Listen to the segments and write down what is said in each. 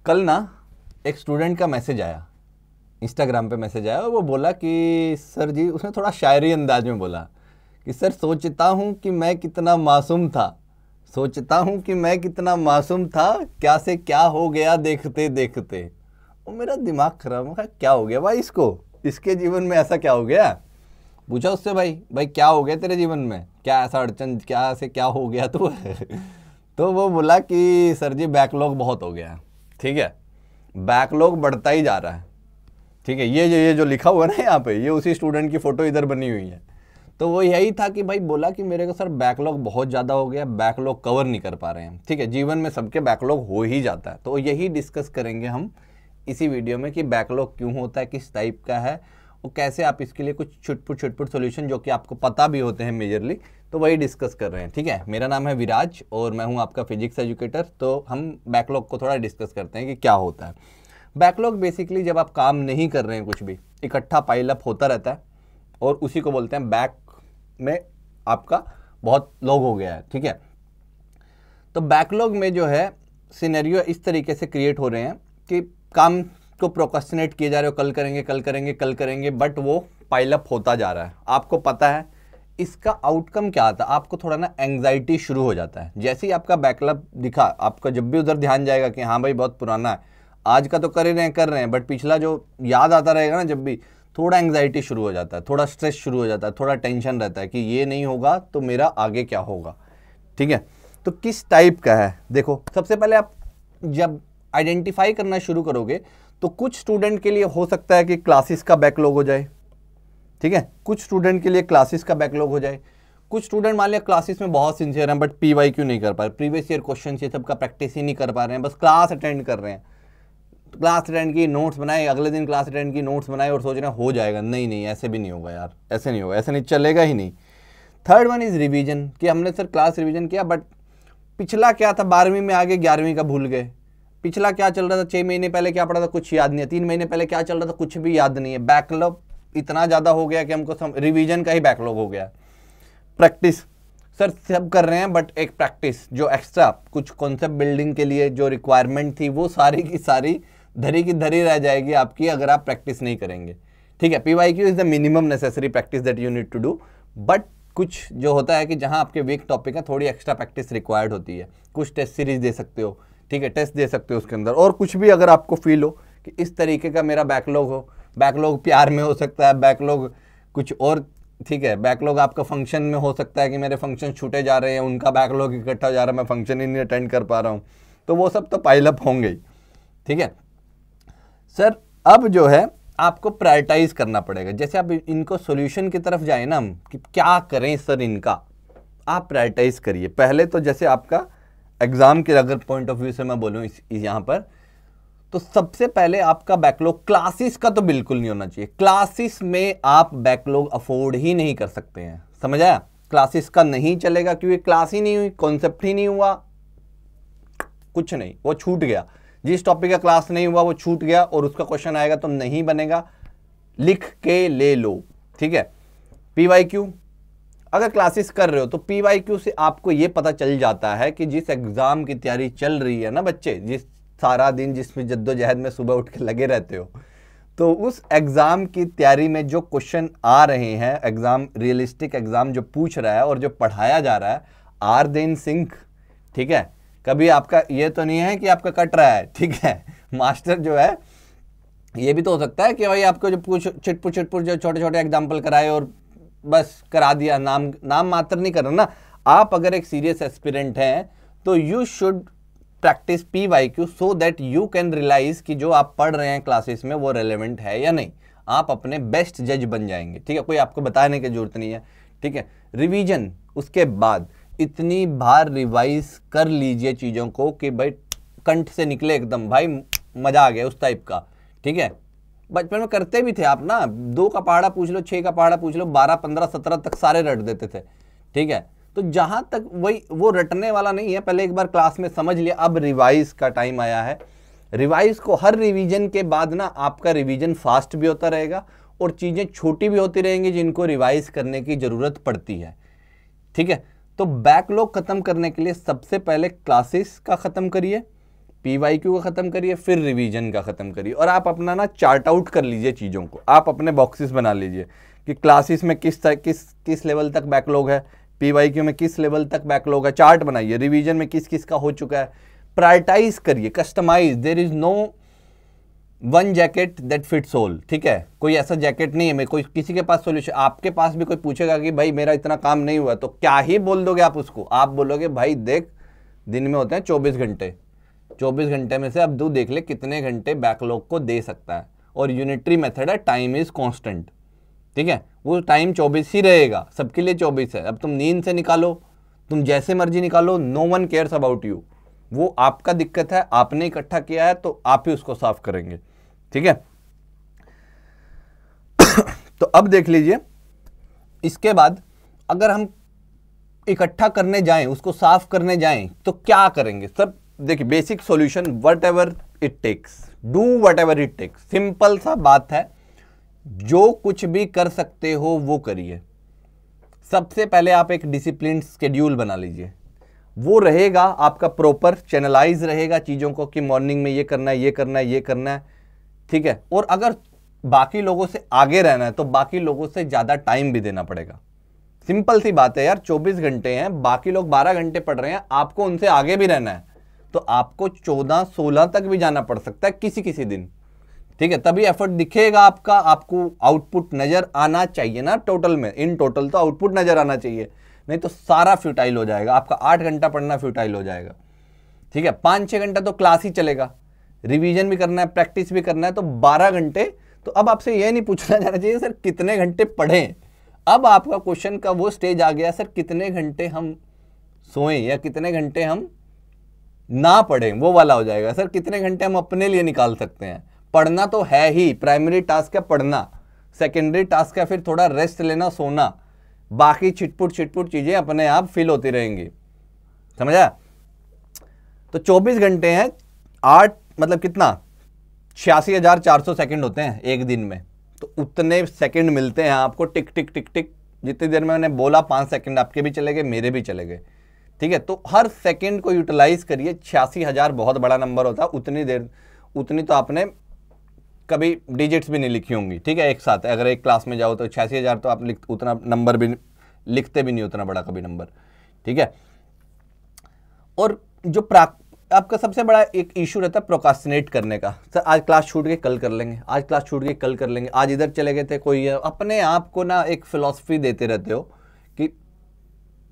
कल ना एक स्टूडेंट का मैसेज आया, इंस्टाग्राम पे मैसेज आया और वो बोला कि सर जी, उसने थोड़ा शायरी अंदाज में बोला कि सर सोचता हूँ कि मैं कितना मासूम था, सोचता हूँ कि मैं कितना मासूम था, क्या से क्या हो गया देखते देखते। और मेरा दिमाग खराब हो गया, क्या हो गया भाई इसको, इसके जीवन में ऐसा क्या हो गया। पूछा उससे, भाई क्या हो गया तेरे जीवन में, क्या ऐसा अड़चन, क्या से क्या हो गया तू तो वो बोला कि सर जी बैकलॉग बहुत हो गया। ठीक है, बैकलॉग बढ़ता ही जा रहा है। ठीक है, ये जो लिखा हुआ है ना यहाँ पे, ये उसी स्टूडेंट की फोटो इधर बनी हुई है। तो वो यही था कि भाई बोला कि मेरे को सर बैकलॉग बहुत ज़्यादा हो गया, बैकलॉग कवर नहीं कर पा रहे हैं। ठीक है, जीवन में सबके बैकलॉग हो ही जाता है, तो यही डिस्कस करेंगे हम इसी वीडियो में कि बैकलॉग क्यों होता है, किस टाइप का है, और कैसे आप इसके लिए कुछ छुटपुट सोल्यूशन जो कि आपको पता भी होते हैं मेजरली, तो वही डिस्कस कर रहे हैं। ठीक है, मेरा नाम है विराज और मैं हूँ आपका फिजिक्स एजुकेटर। तो हम बैकलॉग को थोड़ा डिस्कस करते हैं कि क्या होता है। बैकलॉग बेसिकली जब आप काम नहीं कर रहे हैं, कुछ भी इकट्ठा पाइलअप होता रहता है और उसी को बोलते हैं बैक में आपका बहुत लॉग हो गया है। ठीक है, तो बैकलॉग में जो है सिनेरियो इस तरीके से क्रिएट हो रहे हैं कि काम को प्रोक्रेस्टिनेट किए जा रहे हो, कल करेंगे कल करेंगे कल करेंगे, बट वो पाइलअप होता जा रहा है। आपको पता है इसका आउटकम क्या आता है, आपको थोड़ा ना एंग्जाइटी शुरू हो जाता है। जैसे ही आपका बैकलॉग दिखा, आपका जब भी उधर ध्यान जाएगा कि हाँ भाई बहुत पुराना है, आज का तो कर रहे हैं बट पिछला जो याद आता रहेगा ना, जब भी थोड़ा एंग्जाइटी शुरू हो जाता है, थोड़ा स्ट्रेस शुरू हो जाता है, थोड़ा टेंशन रहता है कि ये नहीं होगा तो मेरा आगे क्या होगा। ठीक है, तो किस टाइप का है देखो, सबसे पहले आप जब आइडेंटिफाई करना शुरू करोगे तो कुछ स्टूडेंट के लिए हो सकता है कि क्लासेस का बैकलॉग हो जाए। ठीक है, कुछ स्टूडेंट के लिए क्लासेस का बैकलॉग हो जाए। कुछ स्टूडेंट मान लिया क्लासेस में बहुत सिंसियर हैं बट पीवाईक्यू नहीं कर पा रहे, प्रीवियस ईयर क्वेश्चन ये सब का प्रैक्टिस ही नहीं कर पा रहे हैं, बस क्लास अटेंड कर रहे हैं, क्लास अटेंड की नोट्स बनाए, अगले दिन क्लास अटेंड की नोट्स बनाए और सोच रहे हैं हो जाएगा। नहीं, ऐसे भी नहीं होगा यार, ऐसे नहीं होगा, ऐसे नहीं चलेगा ही नहीं। थर्ड वन इज रिवीजन, कि हमने सर क्लास रिवीजन किया बट पिछला क्या था 12वीं में आगे 11वीं का भूल गए, पिछला क्या चल रहा था 6 महीने पहले क्या पढ़ा था कुछ याद नहीं है, 3 महीने पहले क्या चल रहा था कुछ भी याद नहीं है। बैकलॉग इतना ज़्यादा हो गया कि हमको रिवीजन का ही बैकलॉग हो गया। प्रैक्टिस सर सब कर रहे हैं बट एक प्रैक्टिस जो एक्स्ट्रा कुछ कॉन्सेप्ट बिल्डिंग के लिए जो रिक्वायरमेंट थी वो सारी की सारी धरी की धरी रह जाएगी आपकी अगर आप प्रैक्टिस नहीं करेंगे। ठीक है, PYQ is the minimum necessary practice that you need to do, but कुछ जो होता है कि जहां आपके वीक टॉपिक है थोड़ी एक्स्ट्रा प्रैक्टिस रिक्वायर्ड होती है। कुछ टेस्ट सीरीज दे सकते हो, ठीक है, टेस्ट दे सकते हो उसके अंदर, और कुछ भी अगर आपको फील हो कि इस तरीके का मेरा बैकलॉग हो, बैकलॉग प्यार में हो सकता है, बैकलॉग कुछ और, ठीक है, बैकलॉग आपका फंक्शन में हो सकता है कि मेरे फंक्शन छूटे जा रहे हैं, उनका बैकलॉग इकट्ठा हो जा रहा है, मैं फंक्शन ही नहीं अटेंड कर पा रहा हूँ, तो वो सब तो पाइलअप होंगे ही। ठीक है सर, अब जो है आपको प्रायोरिटाइज करना पड़ेगा। जैसे आप इनको सॉल्यूशन की तरफ जाए ना हम कि क्या करें सर इनका, आप प्रायोरिटाइज करिए पहले। तो जैसे आपका एग्जाम के अगर पॉइंट ऑफ व्यू से मैं बोलूँ यहाँ पर, तो सबसे पहले आपका बैकलॉग क्लासेस का तो बिल्कुल नहीं होना चाहिए। क्लासेस में आप बैकलॉग अफोर्ड ही नहीं कर सकते हैं, समझ आया। क्लासेस का नहीं चलेगा क्योंकि क्लास ही नहीं हुई, कॉन्सेप्ट ही नहीं हुआ, कुछ नहीं, वो छूट गया। जिस टॉपिक का क्लास नहीं हुआ वो छूट गया और उसका क्वेश्चन आएगा तो नहीं बनेगा, लिख के ले लो। ठीक है, पीवाईक्यू अगर क्लासेस कर रहे हो तो पीवाईक्यू से आपको ये पता चल जाता है कि जिस एग्जाम की तैयारी चल रही है ना बच्चे, जिस सारा दिन जिसमें जद्दोजहद में सुबह उठ के लगे रहते हो, तो उस एग्जाम की तैयारी में जो क्वेश्चन आ रहे हैं, एग्जाम रियलिस्टिक एग्जाम जो पूछ रहा है और जो पढ़ाया जा रहा है, आर दे इन सिंक। ठीक है, कभी आपका ये तो नहीं है कि आपका कट रहा है। ठीक है, मास्टर जो है ये भी तो हो सकता है कि भाई आपको जो चिटपुट जो छोटे छोटे एग्जाम्पल कराए और बस करा दिया, नाम मात्र नहीं कर रहा ना। आप अगर एक सीरियस एस्पिरेंट हैं तो you should practice PYQ so that you can realize कि जो आप पढ़ रहे हैं क्लासेस में वो रेलेवेंट है या नहीं। आप अपने बेस्ट जज बन जाएंगे। ठीक है, कोई आपको बताने की जरूरत नहीं है। ठीक है, रिवीजन उसके बाद इतनी बार रिवाइज कर लीजिए चीज़ों को कि भाई कंठ से निकले एकदम, भाई मजा आ गया उस टाइप का। ठीक है, बचपन में करते भी थे आप ना, 2 का पहाड़ा पूछ लो, 6 का पहाड़ा पूछ लो, 12 15 17 तक सारे रट देते थे। ठीक है, तो जहां तक वही वो रटने वाला नहीं है, पहले एक बार क्लास में समझ लिया, अब रिवाइज का टाइम आया है। रिवाइज को हर रिवीजन के बाद ना आपका रिवीजन फास्ट भी होता रहेगा और चीज़ें छोटी भी होती रहेंगी जिनको रिवाइज करने की ज़रूरत पड़ती है। ठीक है, तो बैकलॉग खत्म करने के लिए सबसे पहले क्लासेस का खत्म करिए, PYQ का ख़त्म करिए, फिर रिवीजन का ख़त्म करिए, और आप अपना ना चार्ट आउट कर लीजिए चीज़ों को, आप अपने बॉक्सेस बना लीजिए कि क्लासेस में किस लेवल तक बैकलॉग है, PYQ में किस लेवल तक बैकलॉग है, चार्ट बनाइए, रिवीजन में किस किस का हो चुका है, प्रायोरिटाइज करिए, customize. There is no one jacket that fits all, ठीक है, कोई ऐसा जैकेट नहीं है, मैं कोई किसी के पास सोल्यूशन, आपके पास भी कोई पूछेगा कि भाई मेरा इतना काम नहीं हुआ, तो क्या ही बोल दोगे आप उसको, आप बोलोगे भाई देख दिन में होते हैं 24 घंटे, 24 घंटे में से अब तू देख ले कितने घंटे बैकलॉग को दे सकता है, और यूनिटरी मेथड है टाइम इज कांस्टेंट, ठीक है, वो टाइम 24 ही रहेगा, सबके लिए 24 है। अब तुम नींद से निकालो, तुम जैसे मर्जी निकालो, no one cares about you, वो आपका दिक्कत है, आपने इकट्ठा किया है तो आप ही उसको साफ करेंगे, ठीक है। तो अब देख लीजिए, इसके बाद अगर हम इकट्ठा करने जाएं, उसको साफ करने जाएं, तो क्या करेंगे सब, देखिए basic solution, whatever it takes, do whatever it takes, simple सा बात है, जो कुछ भी कर सकते हो वो करिए। सबसे पहले आप एक डिसिप्लिन शेड्यूल बना लीजिए, वो रहेगा आपका प्रॉपर चैनलाइज रहेगा चीज़ों को कि मॉर्निंग में ये करना है, ये करना है, ये करना है, ठीक है। और अगर बाकी लोगों से आगे रहना है तो बाकी लोगों से ज़्यादा टाइम भी देना पड़ेगा। सिंपल सी बात है यार, 24 घंटे हैं, बाकी लोग 12 घंटे पढ़ रहे हैं, आपको उनसे आगे भी रहना है, तो आपको 14-16 तक भी जाना पड़ सकता है किसी किसी दिन, ठीक है। तभी एफर्ट दिखेगा आपका, आपको आउटपुट नज़र आना चाहिए ना, टोटल में, इन टोटल तो आउटपुट नज़र आना चाहिए, नहीं तो सारा फ्यूटाइल हो जाएगा, आपका 8 घंटा पढ़ना फ्यूटाइल हो जाएगा, ठीक है। 5-6 घंटा तो क्लास ही चलेगा, रिवीजन भी करना है, प्रैक्टिस भी करना है, तो 12 घंटे। तो अब आपसे यह नहीं पूछना जाना चाहिए सर कितने घंटे पढ़ें, अब आपका क्वेश्चन का वो स्टेज आ गया, सर कितने घंटे हम सोएं या कितने घंटे हम ना पढ़ें, वो वाला हो जाएगा। सर कितने घंटे हम अपने लिए निकाल सकते हैं, पढ़ना तो है ही, प्राइमरी टास्क है पढ़ना, सेकेंडरी टास्क है फिर थोड़ा रेस्ट लेना, सोना, बाकी छिटपुट चीजें अपने आप फिल होती रहेंगी, समझा। तो 24 घंटे हैं, 8 मतलब कितना, 86,400 सेकंड होते हैं एक दिन में, तो उतने सेकंड मिलते हैं आपको, टिक टिक टिक टिक, जितनी देर में मैंने बोला 5 सेकंड आपके भी चले गए, मेरे भी चले गए, ठीक है। तो हर सेकंड को यूटिलाइज करिए, 86,000 बहुत बड़ा नंबर होता है, उतनी तो आपने कभी डिजिट्स भी नहीं लिखी होंगी, ठीक है, एक साथ अगर एक क्लास में जाओ तो 86,000 तो आप उतना नंबर भी लिखते भी नहीं, उतना बड़ा कभी नंबर, ठीक है। और जो आपका सबसे बड़ा एक इशू रहता है प्रोकास्टिनेट करने का, सर आज क्लास छूट गई कल कर लेंगे, आज क्लास छूट गई कल कर लेंगे, आज इधर चले गए थे, कोई अपने आप को ना एक फिलॉसफी देते रहते हो कि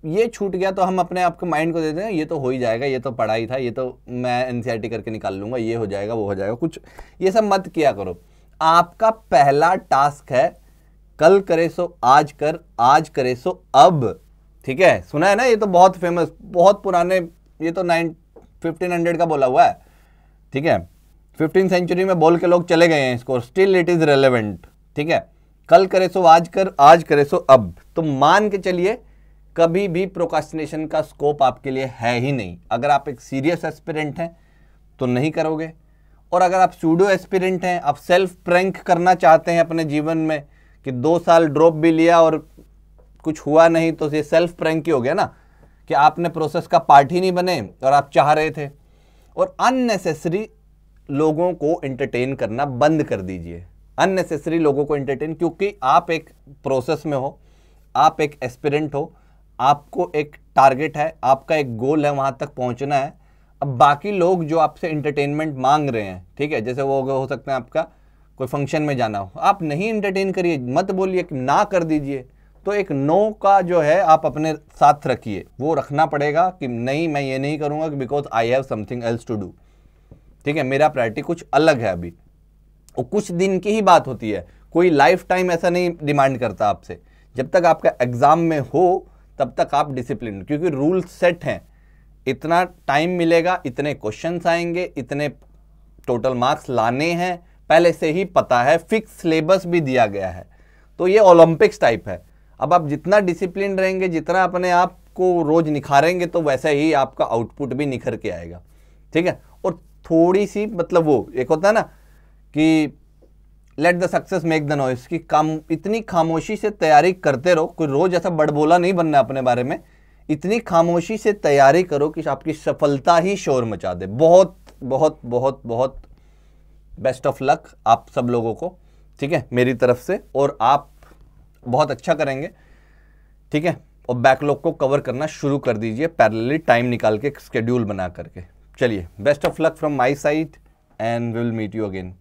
ये छूट गया, तो हम अपने आप को माइंड को देते हैं ये तो हो ही जाएगा, ये तो पढ़ाई था, ये तो मैं एनसीईआरटी करके निकाल लूंगा, ये हो जाएगा वो हो जाएगा, कुछ ये सब मत किया करो। आपका पहला टास्क है कल करे सो आज कर, आज करे सो अब, ठीक है, सुना है ना, ये तो बहुत फेमस, बहुत पुराने, ये तो 1500 का बोला हुआ है, ठीक है, 15th सेंचुरी में बोल के लोग चले गए हैं इसको, स्टिल इट इज रेलेवेंट, ठीक है। कल करे सो आज कर, आज करे सो अब, तो मान के चलिए कभी भी प्रोकास्टिनेशन का स्कोप आपके लिए है ही नहीं। अगर आप एक सीरियस एस्पिरेंट हैं तो नहीं करोगे, और अगर आप सूडो एस्पिरेंट हैं, आप सेल्फ प्रैंक करना चाहते हैं अपने जीवन में कि 2 साल ड्रॉप भी लिया और कुछ हुआ नहीं, तो ये सेल्फ प्रैंक ही हो गया ना, कि आपने प्रोसेस का पार्ट ही नहीं बने और आप चाह रहे थे। और अननेसेसरी लोगों को एंटरटेन करना बंद कर दीजिए, अननेसेसरी लोगों को एंटरटेन, क्योंकि आप एक प्रोसेस में हो, आप एक एस्पिरेंट हो, आपको एक टारगेट है, आपका एक गोल है, वहां तक पहुंचना है। अब बाकी लोग जो आपसे एंटरटेनमेंट मांग रहे हैं, ठीक है, जैसे वो हो सकता है आपका कोई फंक्शन में जाना हो, आप नहीं एंटरटेन करिए, मत बोलिए कि ना कर दीजिए, तो एक नो का जो है आप अपने साथ रखिए, वो रखना पड़ेगा कि नहीं मैं ये नहीं करूंगा because I have something else to do, ठीक है, मेरा प्रायोरिटी कुछ अलग है अभी। और कुछ दिन की ही बात होती है, कोई लाइफ टाइम ऐसा नहीं डिमांड करता आपसे। जब तक आपका एग्जाम में हो तब तक आप डिसिप्लिन, क्योंकि रूल सेट हैं, इतना टाइम मिलेगा, इतने क्वेश्चंस आएंगे, इतने टोटल मार्क्स लाने हैं, पहले से ही पता है, फिक्स सिलेबस भी दिया गया है। तो ये ओलंपिक्स टाइप है। अब आप जितना डिसिप्लिन रहेंगे, जितना अपने आप को रोज निखारेंगे, तो वैसे ही आपका आउटपुट भी निखर के आएगा, ठीक है। और थोड़ी सी मतलब वो एक होता है ना कि let the success make the noise, की इतनी खामोशी से तैयारी करते रहो, कोई रोज ऐसा बड़बोला नहीं बनना अपने बारे में, इतनी खामोशी से तैयारी करो कि आपकी सफलता ही शोर मचा दे। बहुत बहुत बहुत बहुत बेस्ट ऑफ लक आप सब लोगों को, ठीक है, मेरी तरफ से। और आप बहुत अच्छा करेंगे, ठीक है। और बैकलॉग को कवर करना शुरू कर दीजिए पैरेलली, टाइम निकाल के, स्केड्यूल बना करके। चलिए, best of luck from my side and will meet you again.